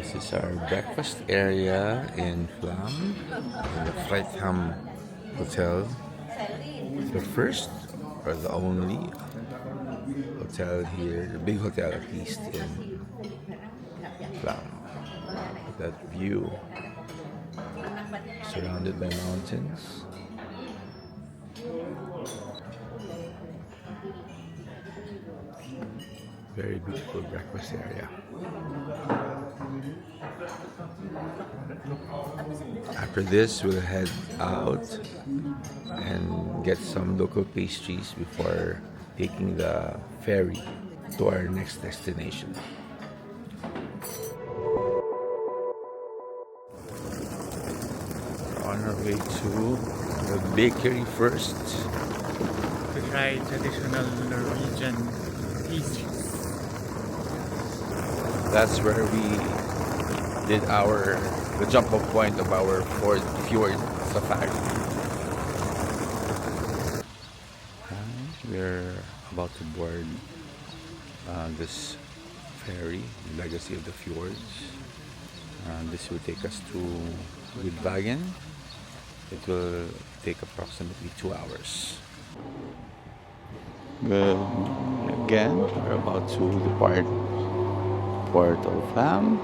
This is our breakfast area in Flam, in the Flam Hotel. The first or the only hotel here, the big hotel at least in Flam. That view, surrounded by mountains. Very beautiful breakfast area. After this, we'll head out and get some local pastries before taking the ferry to our next destination. We're on our way to the bakery first. To try traditional Norwegian pastries. That's where we did the jump off point of our Fjord safari. And we're about to board this ferry, the Legacy of the Fjords. This will take us to Gudvangen. It will take approximately 2 hours. Good. Again, we're about to depart Port of Flam.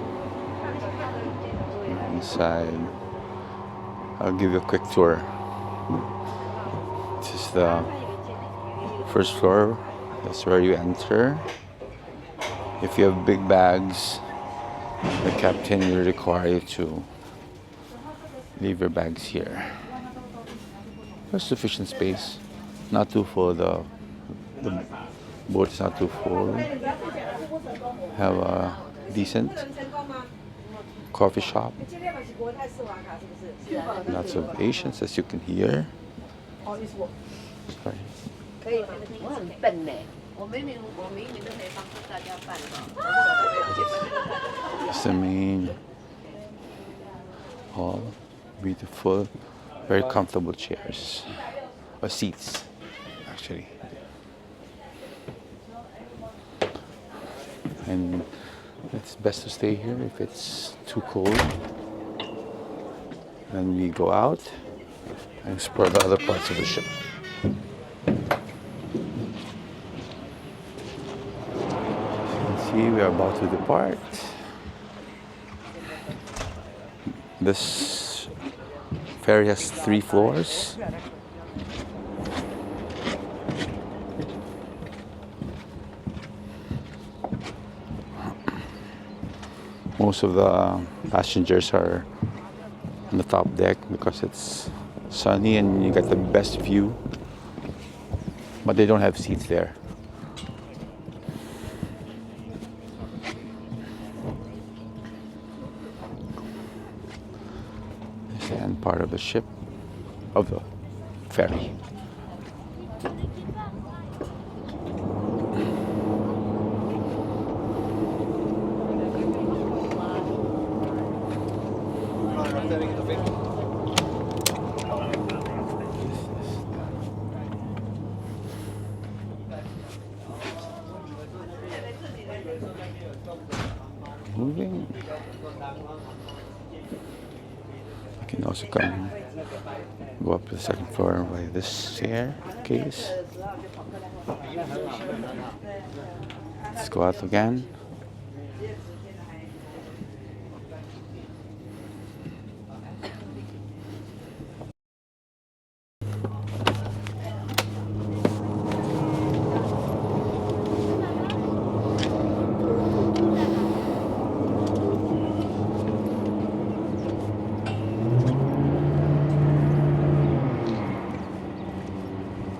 Inside, I'll give you a quick tour. This is the first floor. That's where you enter. If you have big bags, the captain will require you to leave your bags here. There's sufficient space, not too full. The boat is not too full. Have a decent coffee shop. Lots of Asians, as you can hear. Sorry. It's the main hall. Beautiful, very comfortable chairs. Or seats, actually. And it's best to stay here if it's too cold. Then we go out and explore the other parts of the ship. As you can see, we are about to depart. This ferry has 3 floors. Most of the passengers are on the top deck because it's sunny and you get the best view. But they don't have seats there. This is the end part of the ship, of the ferry. Moving. You can also go up to the second floor by this staircase. Let's go out again.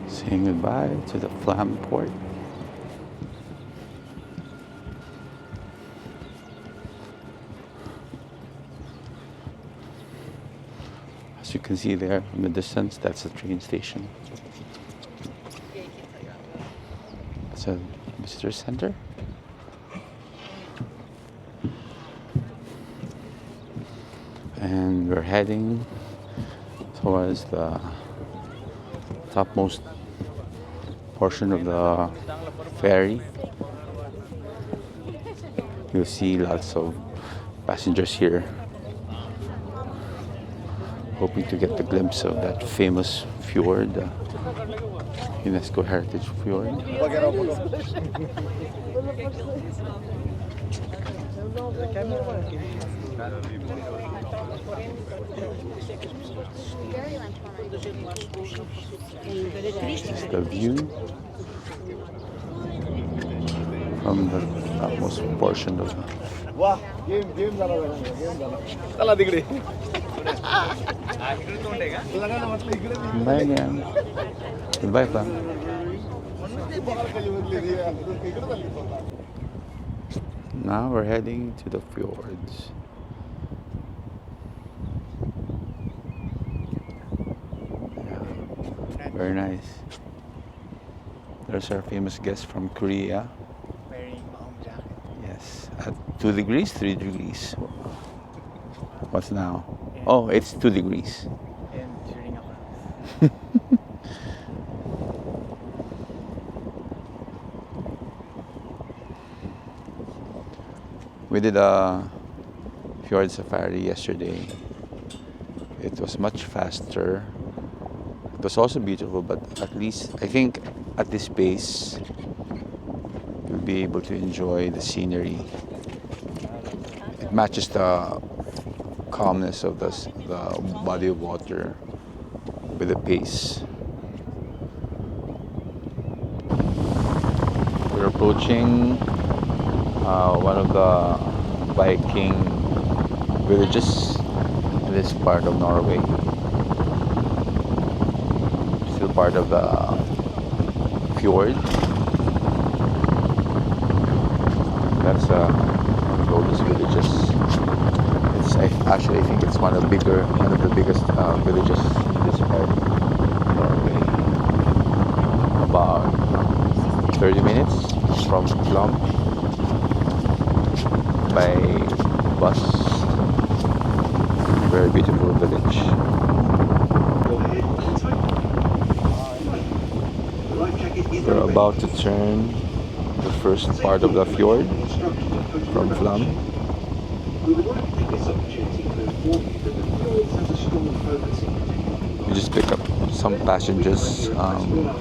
Saying goodbye to the Flam port. As you can see there in the distance, that's the train station. It's a visitor center. And we're heading towards the topmost portion of the ferry. You'll see lots of passengers here, hoping to get a glimpse of that famous fjord, UNESCO Heritage Fjord. This is the view from the topmost portion of Bergen. Goodbye, Flam. Now we're heading to the fjords. Yeah, very nice. There's our famous guest from Korea. Wearing maong jacket. Yes, at 2 degrees, 3 degrees. What's now? Yeah. Oh, it's 2 degrees. And during ako. We did a fjord safari yesterday. It was much faster. It was also beautiful, but at least I think at this pace you'll be able to enjoy the scenery. It matches the calmness of the body of water with the pace. We're approaching one of the Viking villages in this part of Norway. Still part of the fjord. That's one of the oldest villages. I think it's one of the biggest villages in this part of Norway. About 30 minutes from Flam by bus. Very beautiful village. We're about to turn the first part of the fjord from Flam. We just picked up some passengers.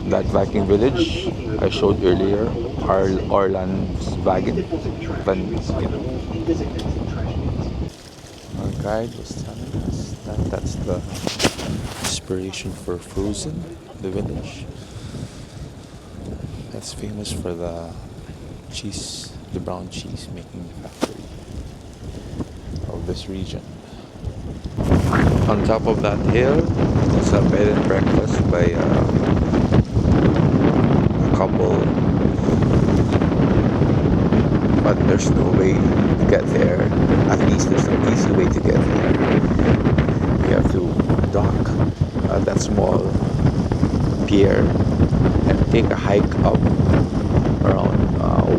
That Viking village I showed earlier, Bergen. Our guide was telling us that that's the inspiration for Frozen, the village. That's famous for the cheese, the brown cheese making factory of this region. On top of that hill, there's a bed and breakfast by a couple, but there's no way to get there. At least there's no easy way to get there. We have to dock at that small pier and take a hike up around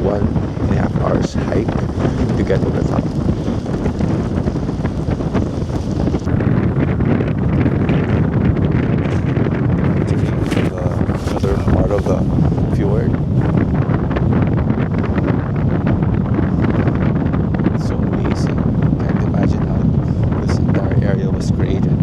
1.5 hours hike to get to the top. Another part of the fjord. It's so amazing. Can't imagine how this entire area was created.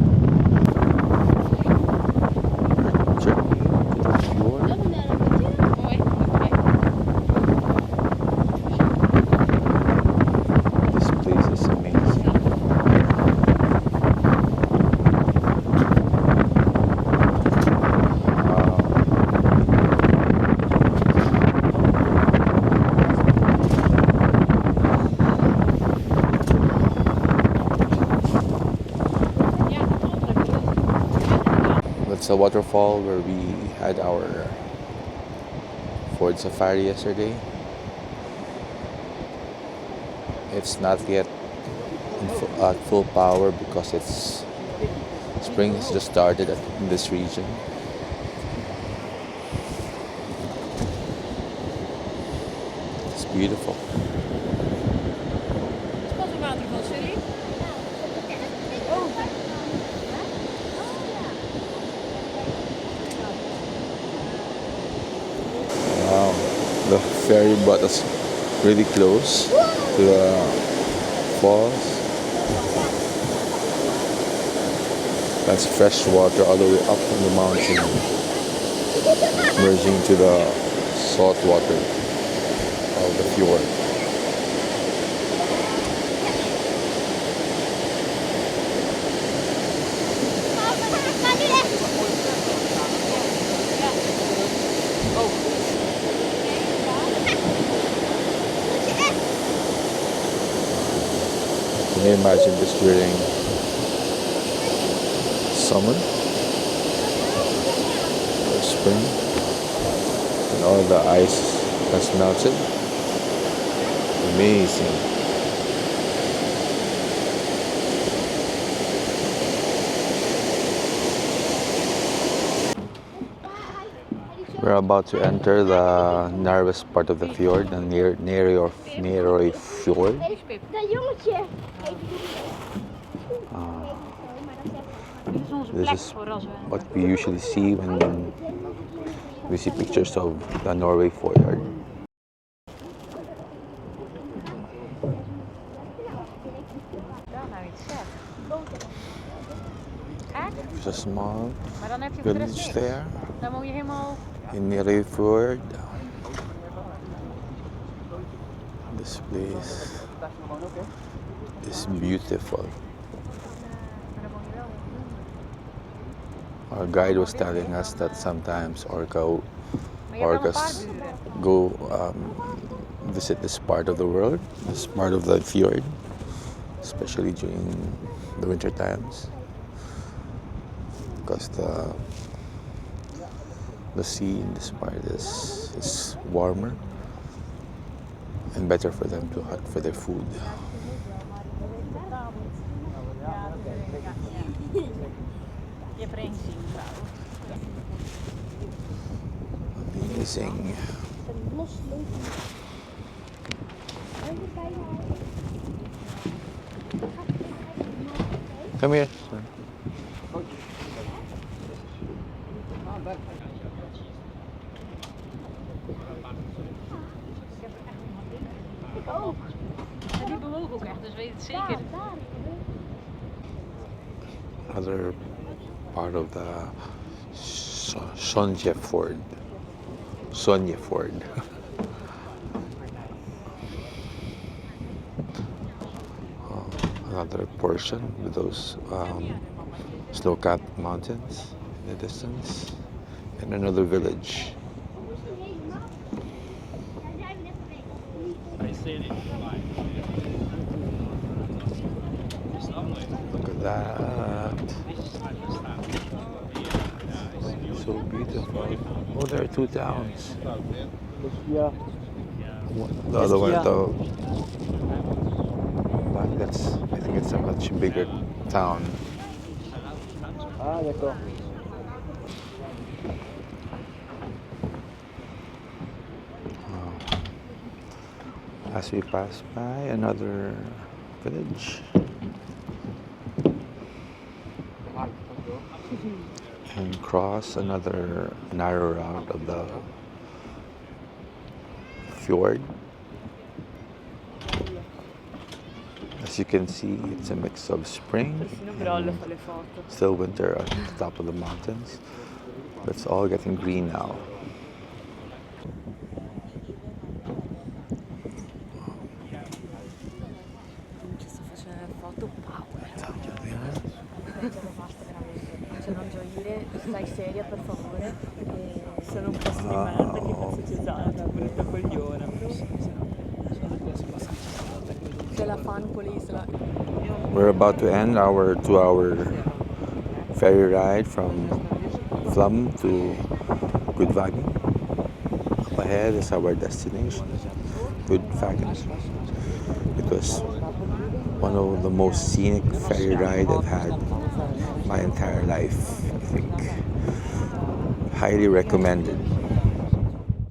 It's a waterfall where we had our Fjord safari yesterday. It's not yet at full power because spring has just started in this region. It's beautiful. The ferry brought us really close to the falls. That's fresh water all the way up from the mountain, merging to the salt water of the fjord. Can you imagine this during summer or spring and all the ice has melted? Amazing. We're about to enter the narrowest part of the fjord, the Norway Fjord. This is what we usually see when we see pictures of the Norway Fjord. There's a small village there in Norway Fjord. This place is beautiful. Our guide was telling us that sometimes orcas go visit this part of the world, this part of the fjord, especially during the winter times, because the sea in this part is warmer and better for them to hunt for their food. Amazing. Come here. Oh. Die bewogen ook echt, dus weet het zeker. Other part of the Sonja Fjord. Another portion with those snow-capped mountains in the distance, and another village. Look at that. So beautiful. Oh, there are two towns. The other one, though. I think it's a much bigger town. D'accord. As we pass by another village and cross another narrow route of the fjord. As you can see, it's a mix of spring and still winter at the top of the mountains, but it's all getting green now. Stai seria per favore. Sono un po' stremata, che cazzo c'è stato? Brutta cogliona. C'è la fan police. We're about to end our 2-hour ferry ride from Flam to Gudvangen. Up ahead is our destination, Gudvangen. It was one of the most scenic ferry rides I've had my entire life, I think. Highly recommended.